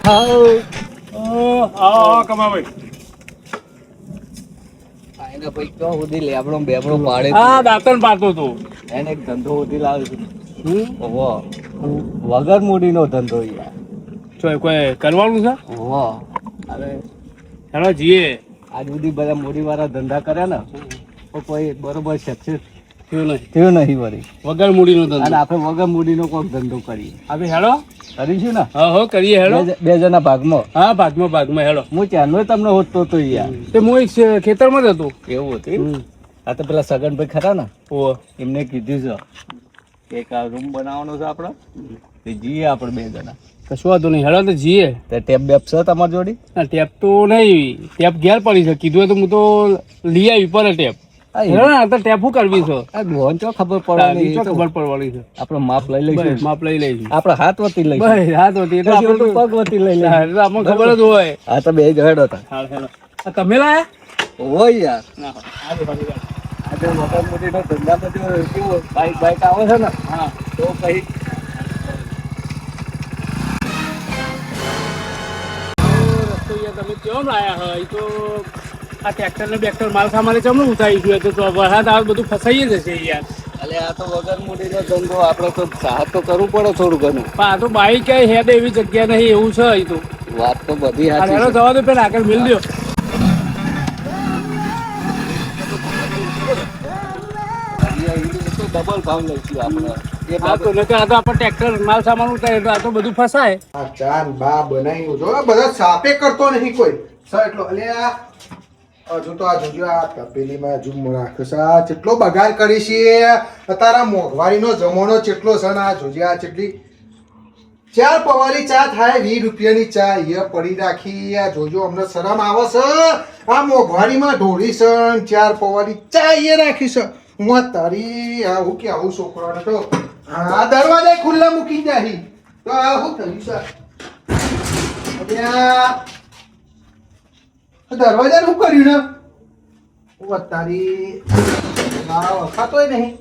હા કમાભાઈ એને ભાઈ તો સુધી લેબડો બેબડો પાડે હા દાંતણ પાડતો હતો એને એક ધંધો સુધી લાવે છે ઓહો વગર મૂડીનો ધંધો યાર તો કોઈ કરવાનું છે ઓહો અરે હેલો જીએ આજ સુધી બધા મૂડી વાળા ધંધા કર્યા ને તો કોઈ બરોબર સક્સેસ થયું નહીં થયો નહીં વળી વગર મૂડીનો અને ધંધો આપણે વગર મૂડીનો કોઈ ધંધો કરીએ આપણે હેલો કરીશું ને હા હો કરીએ હેલો બે જણા ભાગમાં હા ભાગમાં હેલો હું ચારનો તમને હોતો તો યાર તે હું એક ખેતરમાં જ હતો એવું હતું આ તો પેલા સગનભાઈ ખરા ને ઓ એમને કીધું છે કે એક આ રૂમ બનાવવાનો છે આપણે તે જઈએ આપણે બે જણા કશું વાંધો નહીં હેલો તો જીએ તે ટેપ બેપ છે તમારી જોડી ના ટેપ તો નહીં ટેપ ઘેર પડી છે કીધું હોય તો હું તો લઈ આવી પર ટેપ હેલો ને આ તો ટેપ શું કરવી છે આ ગોન ચો ખબર તારી પડવાની ચો ખબર પડવાની છે આપણે માપ લઈ લઈશું માપ લઈ લઈશું આપણે હાથ વતી લઈશું બસ હા તો તે તો પછી આપણે ઓલું પગ વતી લઈ હા, લઈશું એટલે આપણને ખબર જ હોય હા તો બે જડો હતા હા હેલો આ તમે લાયા હોય યાર ના આજે આજે મોટા મોટીનો ધંધા બધું કેવું બાઈક આવે છે ને હા તો કઈ તમે કેમ લાયા હોય તો આ ટ્રેક્ટર ને બેક્ટર માલ સામાન ચમ ઉતારી ગયો તો વરસાદ આવે બધું ફસાઈ જશે યાર અલે આ તો વગર મૂડીનો ધંધો આપણે તો સાહસ તો કરવું પડે થોડું ઘણું પણ આ તો બાઈક ક્યાંય હેડ એવી જગ્યા નહીં એવું છે અહીં તો વાત તો બધી આ સાચી હેલો છે જવા દો પેલા આગળ મિલ દો ડબલ ભાવ લઈશું આપણે એ આ તો નકર આ તો આપણે ટ્રેક્ટર માલ સામાન ઉતારે તો આ તો બધું ફસાય આ ચાન બા બનાવ્યું જો આ બધા સાપે કરતો નહીં કોઈ સર એટલો એટલે આ હજુ તો આ જોજો આ તપેલીમાં હજુ રાખે છે આ કેટલો બગાડ કરી છે તારા મોંઘવારીનો જમાનો કેટલો છે ને આ જોજે આ કેટલી 4 પવારી ચા થાય 20 રૂપિયાની ચા એ પડી રાખી આ જોજો અમને શરમ આવે છે આ મોંઘવારીમાં ઢોળી છે 4 પવારી ચા એ રાખી છે હું તારી આ હું કે આવું છોકરાને તો આ દરવાજા ખુલ્લા મૂકી જાય તો આ શું થયું છે દરવાજા શું કર્યું ને હું તારી વખાતોય નહીં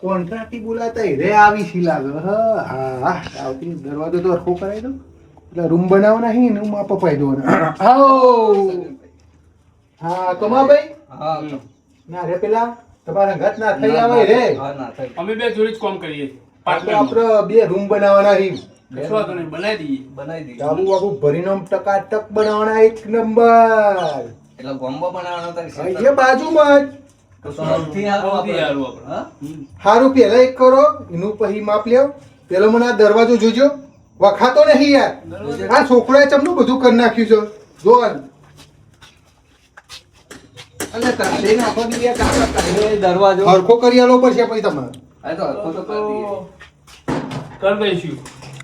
કોન્ટ્રાક્ટી બોલાતા રે આવી સી લાગે હા આવતી દરવાજો તો હરખો કરાવી દો એટલે રૂમ બનાવવાના હી ને હું માપ અપાઈ દો હા કમાભાઈ હા ના રે પેલા તમારા ઘટ ના થઈ આવે રે અમે બે જોડે જ કામ કરીએ આપણે બે રૂમ બનાવવાના હી કશું વાંધો નહીં બનાવી દઈએ બાબુ બાબુ ભરીને ટકાટક બનાવવાના એક નંબર એટલે ગોમ્બો બનાવવાનો તો એ બાજુમાં જ સૌથી સૌથી સારું આપણે. હા હારું પેલા એક કરો એનું પછી માપ લ્યો પેલો મને આ દરવાજો જોજો વખાતો નહીં યાર આ છોકરાએ ચમનું બધું કરી નાખ્યું છે જો અને કાઢી નાખો ને યાર કાકા કાઢી દરવાજો હરખો કરી આલો પછી પછી તમારે આ તો હરખો તો કરી દઈએ કરી દઈશું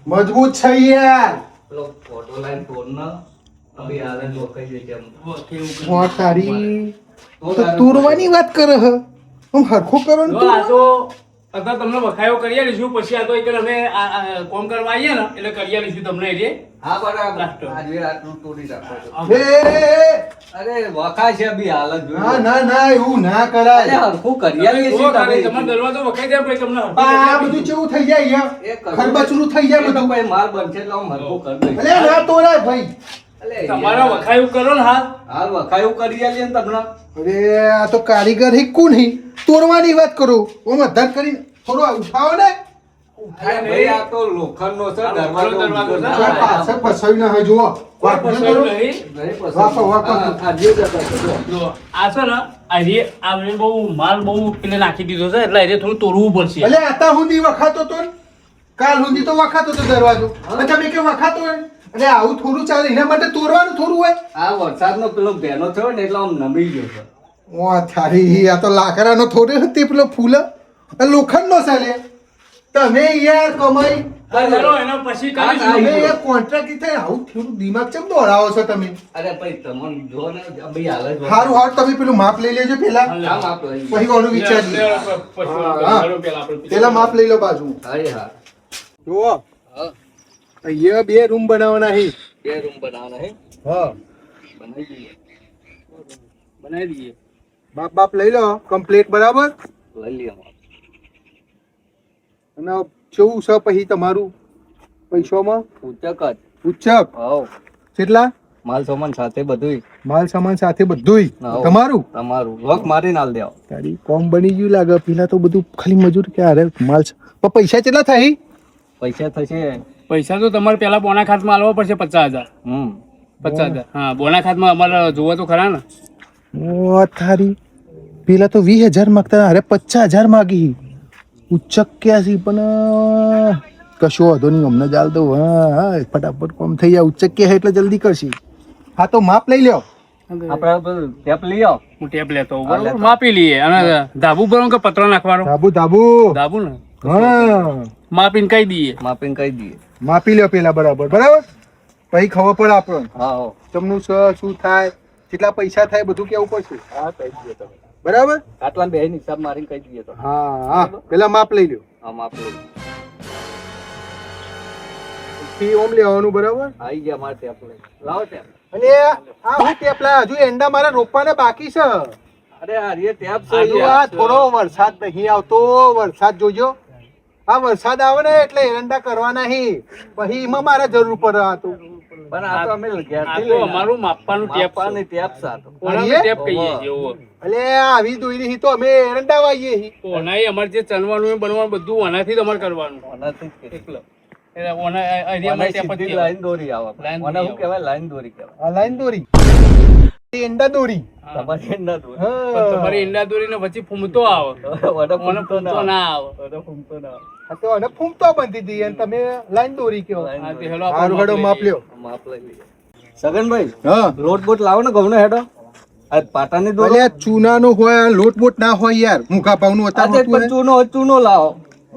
મજબૂત છે યાર પેલો ફોટો લાઈન તોડના અભી હાલે જો કઈ જગ્યા હું તારી તો તોડવાની વાત કરે હ હું હરખો કરો ને જો આ તો અત્યારે તમને વખાયો કરી આલીશું પછી આ તો એક અમે કોમ કરવા આવીએ ને એટલે કરી આલીશું તમને એટલે હા બરાબર લાસ્ટ. આજે આટલું તોડી નાખો એ અરે વખા છે અભી હાલત ના જોઈ ના ના એવું ના અરે કરાય હરખું કરી આલીએ જુઓ છીએ ખાલી તમે તમારો દરવાજો વખાઈ જાય પછી તમને આ બધું કેવું થઈ જાય યાર એ કરવું. ખરબચરું થઈ જાય એ તો બધું ભાઈ માલ બનશે એટલે હું હરખું કરી દઈશ અલે ના તોડાય ભાઈ અલે તમારા વખાયું કરો ને હાલ હાલ વખાયું કરી આલીએ ને તમને અરે આ તો કારીગર હિક્કુ નહીં તોડવાની વાત કરું હું અધર કરીને થોડો ઉઠાવો ને અરે ભાઈ આ તો લોખંડનો છે આ દરવાજો લોખંડનો દરવાજો છે. આ પાછળ ફસાવી ના હોય જુઓ વાત ન કરો નહીં નહીં વાપો, વાપો. આ જે જતા છે, જો. જો આ છે ને આ બહુ માલ બહુ પેલે નાખી દીધો છે એટલે આજે થોડું તોડવું પડશે અલે આતા હુંદી વખાતો તો ને. કાલ હુંદી તો વખાતો તો દરવાજો અને તમે કે વખાતો હોય અરે આવું થોડું ચાલે એના માટે તોડવાનું થોડું હોય આ વરસાદનો પેલો ભેનો થયો ને એટલે આમ નમી ગયો છે ઓ થારી આ તો લાકડાનો થોડો તે પેલો ફૂલ લોખંડનો ચાલે તમે યાર કમાઈ ચલો એનો પછી તમે કરીશું યાર કોન્ટ્રાક્ટ થાય આવું થોડું દિમાગ ચમ દોડાવો છો તમે અરે ભાઈ તમને જો ને ભાઈ હાલ જ હારું હારું તમે પેલું માપ લઈ લેજો પેલા કામ આપણે પછી ઓનું વિચારીએ પેલા માપ લઈ લો બાજુ અરે હા જુઓ હા અહીંયા બે રૂમ બનાવવાના હી બે રૂમ બનાવવાના હે હા બનાવી દઈએ બનાવી દઈએ બાપ લઈ લો કમ્પ્લીટ બરાબર લઈ લઈએ અને કેવું છે પછી તમારું પૈસામાં ઉચક જ ઉચ્ચક હવ કેટલા માલ સામાન સાથે બધુંય માલ સામાન સાથે બધુંય હવ. તમારું તમારું લોક મારી નાલ દેવ તારી કોમ બની ગયું લાગે પેલા તો બધું ખાલી મજૂર કે અરે માલ છે. પણ પૈસા કેટલા થાય પૈસા થશે પૈસા તો તમારે પેલા બોના ખાતમાં આલવા પડશે 50,000. 50,000 હા બોના ખાતમાં અમારે જોવો તો ખરા ને. ઓ તારી પેલા તો 20,000 માંગતા અરે 50,000 માગી ઉચ્ચક ક્યાં છે પણ કશો વાંધો નહીં અમને ચાલ તો હા ફટાફટ કોમ થઈ જાય ઉચ્ચક કે એટલે જલ્દી કરશી. હા તો માપ લઈ લ્યો આપણે ટેપ લઈ આવ હું ટેપ લેતો હોઉં, હા, બરોબર? લેતો. માપી લઈએ અને ધાબુ ભરવાનું કે પતરો નાખવાનો? ધાબુ ધાબુ ધાબુ ને હા માપીને કહી દઈએ. માપીને કહી દઈએ માપી લ્યો પેલા બરાબર બરાબર પછી ખબર પડે આપણને હા હો તમનું શું થાય કેટલા પૈસા થાય બધું કેવું પડશે હા કહી દઈએ તમે બરાબર આટલા બે હિસાબ મારીને કહી દઈએ તો હા હા પેલા માપ લઈ લ્યો હા માપ લઈ ફી ઓમ લેવાનું બરાબર આવી ગયા મારે ટેપ લઈ લાવો ટેપ અને આ હું ટેપલા હજુ એંડા મારા રોપવાના બાકી છે અરે આ રે ટેપ છે હજુ આ થોડો વરસાદ નહીં આવતો વરસાદ જોજો આ વરસાદ આવે ને એટલે એરંડા કરવા નહીં પછી એમાં મારે જરૂર પડે આ તો પણ આ તો અમે આ ઘેરથી તો લઈને અમારું માપવાનું ટેપ છે. માપવાની ટેપ છે આ તો. ઓનાનું એ? ટેપ કહીએ છીએ, ઓવો. એટલે આવી દોરી તો અમે એરંડા વાઈએ છીએ. ઓનાએ અમારે જે ચણવાનું એ બનવાનું બધું ઓનાથી જ અમારે કરવાનું. ઓનાથી જ કે. એકલો. એટલે ઓના અહીંથી અમારે ઓનાથી ટેપ જ સીધી કહેવાય. લાઈન દોરી આવે લાઈન ઓના દોરી શું કહેવાય લાઈન દોરી કહેવાય આ લાઈન દોરી એંડા દોરી હા. તમારી એંડા દોરી પણ તમારી ઈંડા દોરીને પછી ફૂમતો આવે. ઓને ઓને ફૂમતો ના આવે. ઓને ફૂમતો ના આવે. આ તો અને ફૂમતો બંધી હતી અને તમે લાઈન દોરી કયો લાઈન હા, તે દોરી. હેલો આપણે હારું હેડો માપ લ્યો માપ લઈ લઈએ સગનભાઈ હા લોટ બોટ લાવો ને ઘઉંનો હેડો આ પાટાની દોરો અલ્યા ચૂનાનો હોય લોટ બોટ ના હોય યાર મુખા ભાવનું આજે હતા પણ ચૂનો લાવો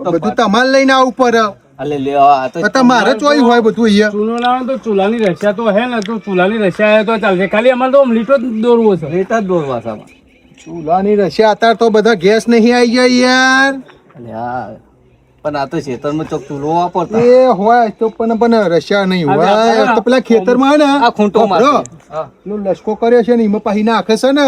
બધું તમારે લઈને આવવું પડે અલે લે આ તો તમારે ચોઈ હોય બધું અહીંયા ચૂનો લાવે તો ચૂલાની રસ્યા તો હે ને તો ચૂલાની રસ્યા હે તો ચાલશે. ખાલી અમારે તો આમ લીટો જ દોરવો છે. રેટા જ દોરવા સામાં ચૂલાની રશિયા અત્યારે તો બધા ગેસ નહીં આવી ગયા યાર અલે હા પણ આ તો ખેતરમાં ચોક ચૂલો વાપરતા એ હોય તો પણ રશિયા નહીં હવે હોય આપણે તો પેલા ખેતરમાં હે ને આ ખૂંટો મારતો હા પેલો લશ્કો કર્યો છે ને એમાં પાછી નાખે છે ને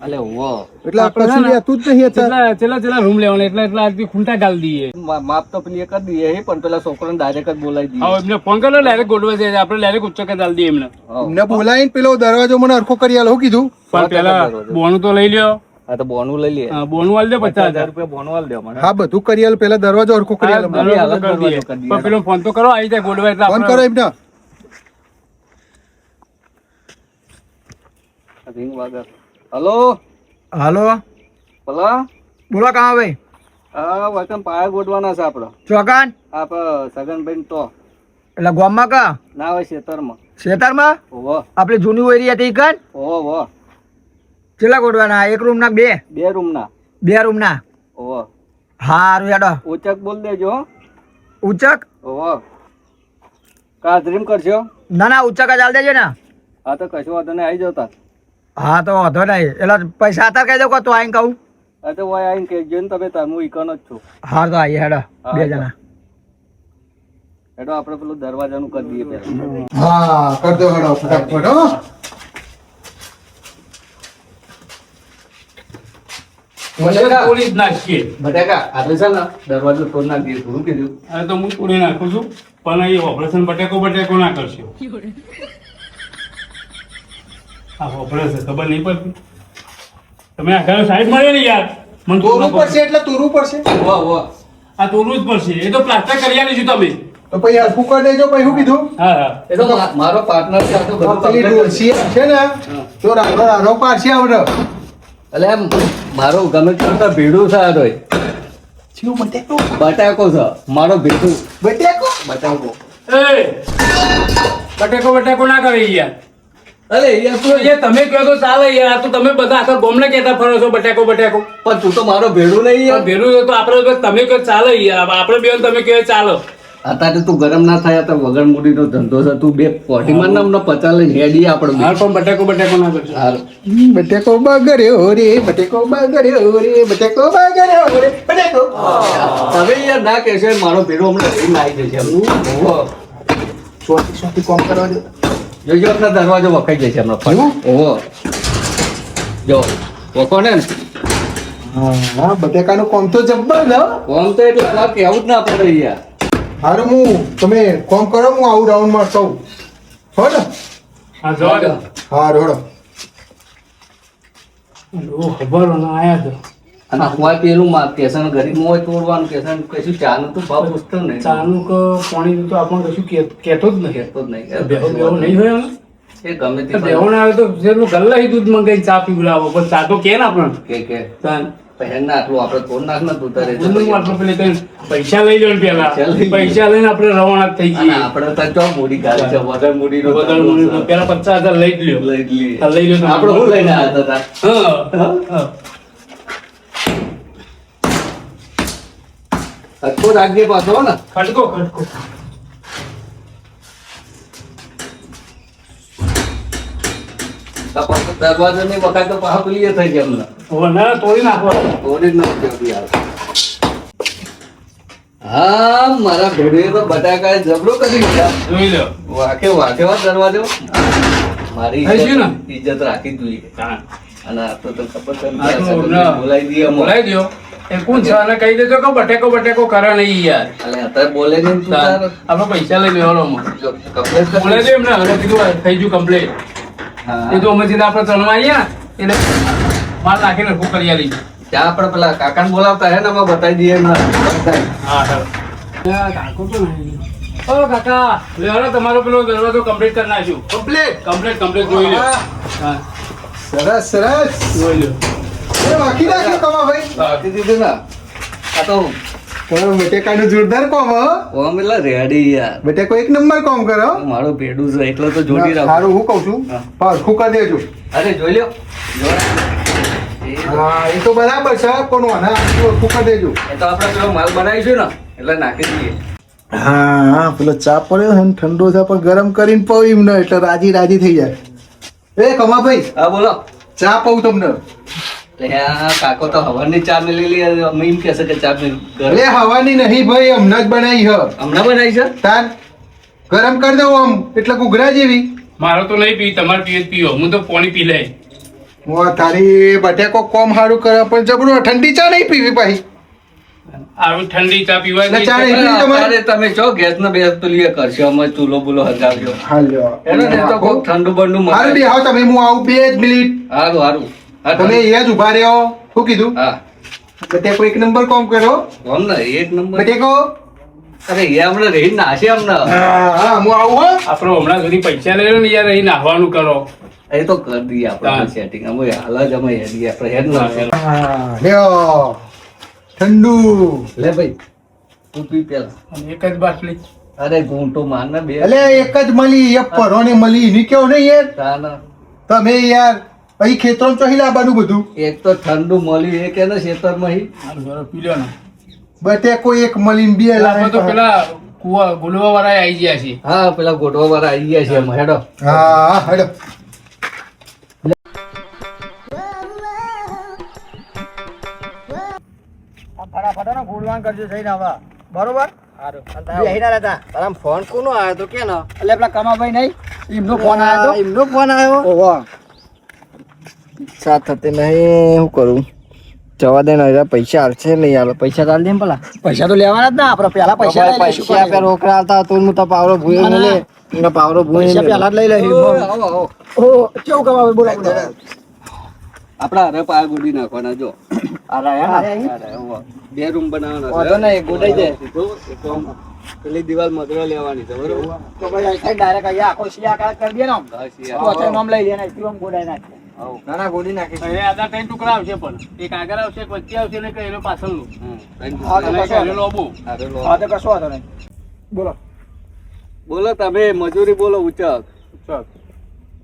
અલે વો એટલે આપણે કશું છે ને, રહેતું જ નહીં અત્યારે ચેલા રૂમ લેવાના એટલે આજથી ખૂંટા ગાલી દઈએ. માપ તો પેલી કરી દઈએ હે, પણ પેલા છોકરાને ડાયરેક્ટ જ બોલાવી હવે દઈએ એમને ફોન કરો ડાયરેક્ટ ગોઠવે છે આપણે ડાયરેક્ટ ઉચ્ચકે ગાલી દઈએ એમને. હા. એમને બોલાવીને પેલો દરવાજો મને હરખો કરી આલો કીધું પણ પેલા બોનું તો લઈ લ્યો. આ તો બોનું લઈ લઈએ હા, બોનું આલી દે 50,000. રૂપિયા બોનું આલ દે મને હા બધું કરી આલો પેલા દરવાજો હરખો કરી આલો દરવાજો હાલ જ કરી દઈએ. દરવાજો કરી દઈએ. પણ પેલો ફોન તો કરો આવી જાય ગોઠવે એટલે ફોન આપણે- કરો એમને રિંગ વાગે હલો હાલો ભલા બોલો કાં ભાઈ હા વચન પાયા ગોઠવાના છે આપડે ચોકાન આપ સગનભાઈ તો એટલે ગામમાં કા ના હોય ખેતરમાં ખેતરમાં ઓવો આપણે જૂની એરિયા હતી કન ઓવો કેટલા ગોઠવાના એક રૂમ ના બે બે રૂમ ના બે રૂમ ના ઓવો હારું હેડો ઉચક બોલ દેજો હો. ઉચક ઓવો કાદરીમ કરશો ના ના ઉચક જ આલ દેજો ને હા તો કશું વાંધો નહીં આવી જતા હા તો વાંધો નહીં એટલે પૈસા હતા કહી દો તો આઈને કહું હા તો હોય આવીને કહેજો ને તમે હું ઈકન જ છું હાર તો આવીએ હેડો હા, બે તો. જણા એટલે આપણે પેલું દરવાજાનું કરી દઈએ પેલા હા કરી દો હેડો ફટાફટ હો તોડી જ નાખીએ. બટાકા આપણે છે ને દરવાજો તોડ નાખીએ થોડું કીધું હવે તો હું તોડી નાખું છું પણ એ ઓપરેશન બટેકો ના કરશો. આ ઓપરેશન ખબર નહીં પડતી. તમે આખા સાઈડ મળે ને યાર મને તોરવું પડશે એટલે તોરવું પડશે વાહ વાહ આ તોડવું જ પડશે. એ તો પ્લાસ્ટર કરી આલીશું તમે. તો પછી હરખું કરી દેજો પછી શું કીધું હા હા એ તો મારો પાર્ટનર છે આ તો બધું પેલી complete ડોલસી છે ને તો રાડો પાડશે આવડે એટલે એમ મારો ગમે કરતા ભેડું છે આ રોય જીવ બટેકો બટાકો છે મારો ભેડું બટેકો બટાકો એ બટેકો ના કરે યાર. અરે યાર તો એ તમે કહો તો ચાલે યાર. આ તો તમે બધા આખા ગામને કહેતા ફરો છો બટેકો પણ તું તો મારો ભેડું નહીં યાર ભેરું તો આપણે તમે કહો ચાલે યાર. આપણે બે તમે કહો ચાલો. અત્યારે તું ગરમ ના થાય તો વગર મૂડીનો ધંધો છે તું બે પોટીમાં નામ ને પચાસ લઈને હેડીએ આપણે હાલ પણ બટેકો ના કરશો. હાલ બટેકો બગડ્યો રે બટેકો બગડ્યો રે બટેકો બગડ્યો રે બટેકો તમે યાર ના કહેશો મારો ભેડો હમણાં લઈને આવી જશે ઓહો સોટી સોટી કોમ કરવા દે જોજો આપણા દરવાજો વખાઈ જશે હમણાં ઓહો જો વખો ને હા બટેકાનું કોમ તો જબ્બર છે હો. આમ તો એટલે અમારે કહેવું જ ના પડે યાર હારું હું તમે કોમ કરો હું આવું રાઉન્ડ મારતો આવું. હો ને હા જવા દો. હા રોડો ઓ ખબર ના આયા તો અને હોય પેલું કેસન ગરીબમાં હોય તોડવાનું કેસન કશું ચાનું તો ભાવ પૂછતો નહીં. ચાનું કે પાણી તો આપણને કશું કહેતો જ નહીં. કહેતો જ નહીં. બેહો બેહો નહીં હોય એમ. એ ગમે તે બેહો ના આવે તો જેટલું ગલ્લા દૂધ મંગાઈ ચા પીવડાવો પણ ચા તો કે ને આપણને કે તાન. પહેર ના આટલું આપણે તોડ નાખ ને તું તારે હું આટલો પેલે કઈ પૈસા લઈ લો ને પેલા પૈસા લઈ લો. પૈસા લઈને આપણે રવાના જ થઈ અને જઈએ આપણે તો ચો મૂડી કાઢી છે વધારે મૂડીનો વધારે મૂડીનો પેલા 50,000 લઈ જ લ્યો. લઈ જ લઈએ. હા, લઈ લો તમે. આપણે શું લઈને આવ્યા હતા? હા હા. હટકો રાખજે પાછો હો ને. ખટકો ખટકો તો પાછો દરવાજો ની વખત તો પાછો ક્લિયર થઈ જાય અમને. હવે ના તોડી નાખો. તોડી જ નથી જતી યાર. હા મારા ભેડુએ તો બટાકા જબરો કરી દીધા. જોઈ લો. વાકે વાકે વાત દરવાજો. મારી થઈ ગયું ને? ઇજ્જત રાખી જ જોઈએ. હા. અને આ તો તને ખબર છે ને, આ તો આ સગું ના. બોલાવી દઈએ અમે. બોલાવી દ્યો. એ કોણ છે અને કહી દેજો કે બટેકો બટેકો કરે નહીં યાર. અલે અત્યારે બોલે નહીં તું તાર. આપણે પૈસા લઈ લેવાનો અમે. જો, કમ્પ્લેટ કરી. બોલાવી દો એમને હવે કીધું થઈ ગયું કમ્પ્લેટ. હા. એ તો અમે સીધા આપણે ત્રણમાં આવીએ ને એટલે માલ નાખીને રખું કરી આલી. ત્યાં આપણે પેલા કાકાને બોલાવતા હે ને અમે બતાવી દઈએ એમને. હા હા. કાકો તો નહીં. ઓ કાકા લેવાનો તમારો પેલો દરવાજો કમ્પ્લીટ કરી નાખ્યું. કમ્પ્લીટ કમ્પ્લીટ જોઈ લો. હા સરસ સરસ જોઈ લો. એ વાકી નાખ્યું કમા ભાઈ બાકી દીધું ને. આ તો તમારો બટેકાનું જોરદાર કોમ હો ઓમ એટલે રેડી યાર. બટેકો એક નંબર કોમ કરો મારું ભેડું છે એટલે તો જોડી રાખો. સારું હું કહું છું હા. પાછું કરી દેજો અરે જોઈ લ્યો. જો. હા એ તો બરાબર છે પણ આના આટલું કરી દેજો એ તો આપણે પેલો માલ બનાવીશું ને એટલે નાખી દઈએ. હા હા પેલો ચા પડ્યો છે ને ઠંડો છે પણ ગરમ કરીને પીવું ને એટલે રાજી રાજી થઈ જાય એ કમાભાઈ હા બોલો. ચા પીવું તમને એટલે આ કાકો તો હવાની ચા મેલેલી અમે એમ કહેશે કે ચા મેં અરે હવાની નહીં ભાઈ હમણાં જ બનાવી હ હમણાં બનાવી છે. તાન ગરમ કરી દઉં આમ એટલે ઘૂઘરા જેવી મારો તો નહીં પી તમારે પીએ જ પીવો હું તો પાણી પી લે. હું તારી બટેકો કોમ સારું કરે પણ જબરું ઠંડી ચા નહીં પીવી પાછી આવી ઠંડી ચા પીવાય ના, ચા નહીં. નહીં. અત્યારે તમે જો ગેસ ને બે પેલી કરશો અમે ચૂલો બુલો હજાવ્યો હાલ્યો એને ને તો કોક ઠંડુ બંડુ હારું બે આવો તમે હું આવું 2 જ મિનિટ હારું હારું. હા, તમે અહીંયા જ ઉભા રહ્યો શું કીધું હા બટેકો એક નંબર કોમ કરો કોમ ને એક નંબર. બટેકો અરે એ હમણાં રહી નાશે હમણાં. હા હા હું આવું હો આપણે હમણાં સુધી પૈસા લઈ લો ને યાર અહીં નાહવાનું કરો. એ તો કરી દઈએ આપણે હા. સેટિંગ. અમે હાલ જ અમે હેડીએ આપણે હેડ ના. હા લ્યો ઠંડુ લે ભાઈ તું પી પેલા. અને એક જ બાટલી. અરે ઘૂંટો માર ને બે. એટલે એક જ મળી એક પરોને મળી એની કેવું નહીં યાર તાના. તમે યાર અહીં ખેતરો ચોહી લાવવાનું બધું એક તો ઠંડુ મળ્યું એ કે ને ખેતરમાં હી. હારું, બરાબર, પી લો ને. બટેકો એક મળીને 2 આપણે તો લાવે પેલા કુવા ગુલવા વાળા આવી ગયા છે. હા પેલા ગોઠવા વાળા આવી ગયા છે એમાં હેડો. હા હેડો ફટાફટ ને ગોળવાન કરજો જઈને હવે બરોબર ફોન કોનો આવ્યો તો કે ના એટલે પેલા કમાભાઈ નહીં એમનો ફોન આવ્યો હતો એમનો ફોન આવ્યો ઓહો ઈચ્છા થતી નહીં શું કરું જવા દે ને પૈસા હાલશે નહીં હાલો પૈસા તો હાલ દે ને પેલા પૈસા તો લેવાના જ ના આપણે પેલા પૈસા લઈ લઈશું. પૈસા આપે રોકડા આવતા તો હું તો પાવરો ભૂઈ ના, ના. લે એનો પાવરો ભૂઈ પૈસા પેલા જ લઈ લઈશું. આવો આવો. ઓહો કેવું કમાભાઈ બોલો આપડા હરે પાર ગુડી નાખવાના જો. અરે અરે, ઉવ્વ. 2 રૂમ બનાવવાના છે. વાંધો નહીં, ગોડાઈ દે. જો, એક આમ પેલી દિવાલ મધરો લેવાની છે બરોબર. તો ભાઈ અહીં ડાયરેક્ટ અહીંયા આખો શિયા કરી દે ને આમ. હા, તો શિયા. અત્યારે નામ લઈ લે ને એટલું આમ ગોડાઈ નાખે. આવો. ના ના ગોળી નાખી હવે આના 3 ટુકડા આવશે પણ એક આગળ આવશે એક વચ્ચે આવશે ને એક એનો પાછળનું. હમ, ત્રણ હા, તો અને એક કશો એનો લોબો. હારે લો. હા તો કશો વાંધો નહીં બોલો બોલો તમે મજૂરી બોલો ઉચક.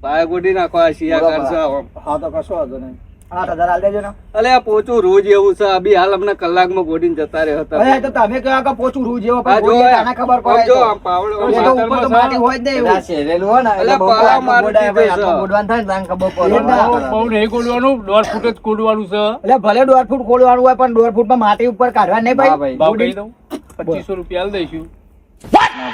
પાયા ગોડી નાખવા શિયા બોલો, કરશે આમ. હા તો કશો વાંધો નહીં 8,000 હાલ દેજો ને અલે આ પોચું રોજ એવું છે અભી હાલ હમણાં કલાકમાં ગોડીને જતા રહ્યા હતા. અરે તો તમે કહો કે પોચું રૂ જેવો આ પણ જો ગોળીએ તાને ખબર પડે જો તો. આમ પાવડો એ તો ઉપર તો માટી હોય જ નહીં એવું. શેરેલું હોય ને એટલે એટલે બહુ પાવા આટલું મારી ગોડાય ભાઈ, દીધું છે. આટલું ગોડવાનું થાય ને તાને ખબર એ પડે. ના. બહુ નહીં ગોળવાનું 1.5 ફૂટ જ ગોળવાનું છે. એટલે ભલે 1.5 ફૂટ ખોલવાનું હોય પણ 1.5 ફૂટમાં માટી ઉપર કાઢવા નહીં હા ભાઈ ભાઈ. ભાવ કહી દઉં 2500 રૂપિયા આલી દઈશું.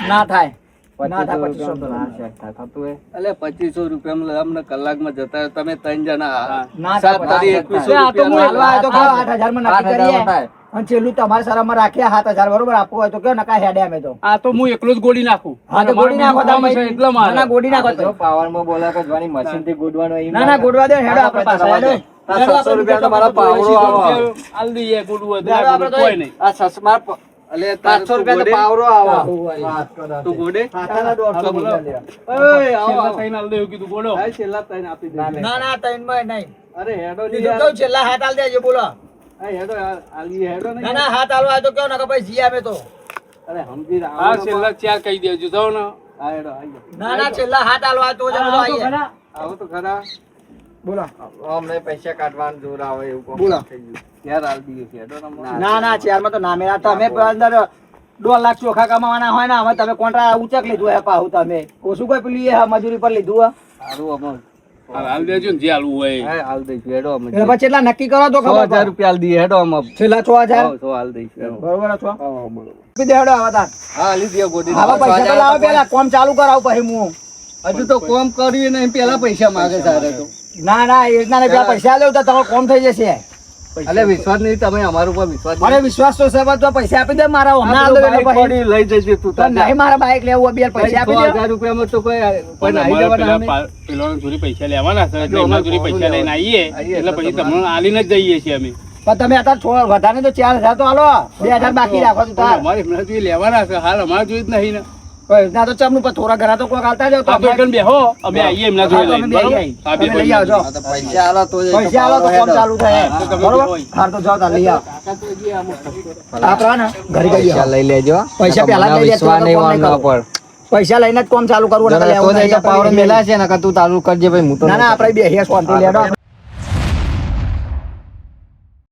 ના થાય ના 2500 થાય 2500 રૂપિયામાં તો ના શેક થાય, થતું હોય. એટલે 2500 રૂપિયામાં અમને કલાકમાં જતા રહ્યા. તમે 3 જણા ના સાત થાય. તારી ના 2100 આ તો હું રૂપિયા હાલવા આવ્યો તો કહો 8,000 માં નક્કી 8,000 કરીએ માં થાય. અને છેલ્લું તમારે શરમમાં રાખ્યા 7,000 બરોબર આપવું હોય તો કયો નકા હેડે અમે તો આ તો હું એકલો જ ગોળી નાખું હા તો ગોડી નાખો તમે એટલે ના ના ગોડી નાખો તો. પાવરમાં બોલા કે જોવાની મશીન થી ગોડવાનો એમ ના ના ગોડવા દે હેડો આપણે પાસે હેડો. આ 600 રૂપિયા તો મારા પાવડો આવો આલ દઈએ ગોળું હોય તો હેડો ના આપણે ગોળું કોઈ નહીં. આ સસમાર અલે 700 રૂપિયા તો પાવડો આવો તું ગોડે હાથાના 150 બોલો. રૂપિયા લે. ઓય આવો છેલ્લા થઈને આલ દે એવું કીધું બોલો. આ છેલ્લા તઈને આપી દે ના ના ત્રણમાં નહીં અરે હેડો ની બીજું યાર. કહું છેલ્લા હાથ આલ દેજો બોલો. આ હેડો આલી હેડો ને ના ના હાથ આલવા હોય તો કયો નકા ભાઈ જી અમે તો. અરે સમજી રા હા છેલ્લા 4 કહી દેજો જાઓ ને. આ હેડો આઈ જાઓ. ના ના છેલ્લા હાથ આલવા હોય તો જ અમે તો આવીએ. આવો તો ખરા બોલો અમને પૈસા કાઢવાનું જોર આવે એવું કોમ બોલો. થઈ ગયું. ક્યારે આલ દઈએ છે હેડો ને ના ના ચારમાં તો ના મેળા તમે અંદર 2 લાખ ચોખા કમાવાના હોય ને હવે તમે કોન્ટ્રા ઊંચક લીધું હે પાહુ તમે ઓછું કોઈ પેલું એ મજૂરી પર લીધું હે સારું અમર હાલ દેજો ને જે હાલવું હોય. હા હાલ દઈશું હેડો અમે એટલે પછી એટલા નક્કી કરો તો ખબર 6000 પડે. રૂપિયા હાલ દઈએ હેડો અમે છેલ્લા 6,000 તો હાલ દઈશું હેડો. બરોબર છો હા બરોબર આપી દે હેડો આવા તાર હા હાલી દે ગોડી હવે પૈસા તો લાવો પેલા કોમ ચાલુ કરાવ પછી હું હજુ તો કોમ કર્યું નહીં પેલા પૈસા માંગે સારે તો ના ના એ રીતના નહીં, પેલા પૈસા લેવું તો તમારો કોમ થઈ જશે. એટલે વિશ્વાસ નહીં તમે અમારા ઉપર વિશ્વાસ મને વિશ્વાસ તો છે પણ તો પૈસા આપી દે મારા હમણાં આલ દો એટલે પછી. લઈ જજે તું તો નહીં મારા બાઈક લેવું હોય બે પૈસા આપી દે. 6000 રૂપિયામાં તો કોઈ કોઈ પણ નાહી અમારે જવાના પેલા નહીં. પેલાના જોડે પૈસા લેવાના છે એટલે જો એમના અમે જોડે પૈસા લઈને આવીએ એટલે પછી તમને આલીને જ જઈએ છીએ અમે. પણ તમે અત્યારે થોડા વધારે તો 4,000 તો હાલો 2,000 બાકી રાખો તો પણ તાર અમારે એમના જોડે લેવાના છે હાલ અમારા જોડે જ નહીં ને. ના તો ચમનું પણ થોડા ઘણા તો કોઈ હાલતા જાવ તો આ તો એકણ બેહો અમે આવીએ એમના હા, જોડે તો અમે લઈને બે બરોબર? આવીએ. હા, બે તમે લઈ ભાઈ. આવજો. આ તો પૈસા આલો તો જ પૈસા આલો તો કામ ચાલુ થાય હા, તો તમે બરોબર હોય. હાર તો જાઓ તાર લઈ આવો આપણા ને ઘરે ગઈ પૈસા લઈ લેજો પૈસા પહેલા જ લઈ લે, તો વિશ્વાસ નહીં કોમ નહીં વાળનો કરવું. પર પૈસા લઈને જ કોમ ચાલુ કરવું તો નકર લેવું જ નહીં. પાવડો મેલા છે ને કે તું તારું કરજે ભાઈ હું તો ના ના આપણે બે હેસ શાંતિ લેડો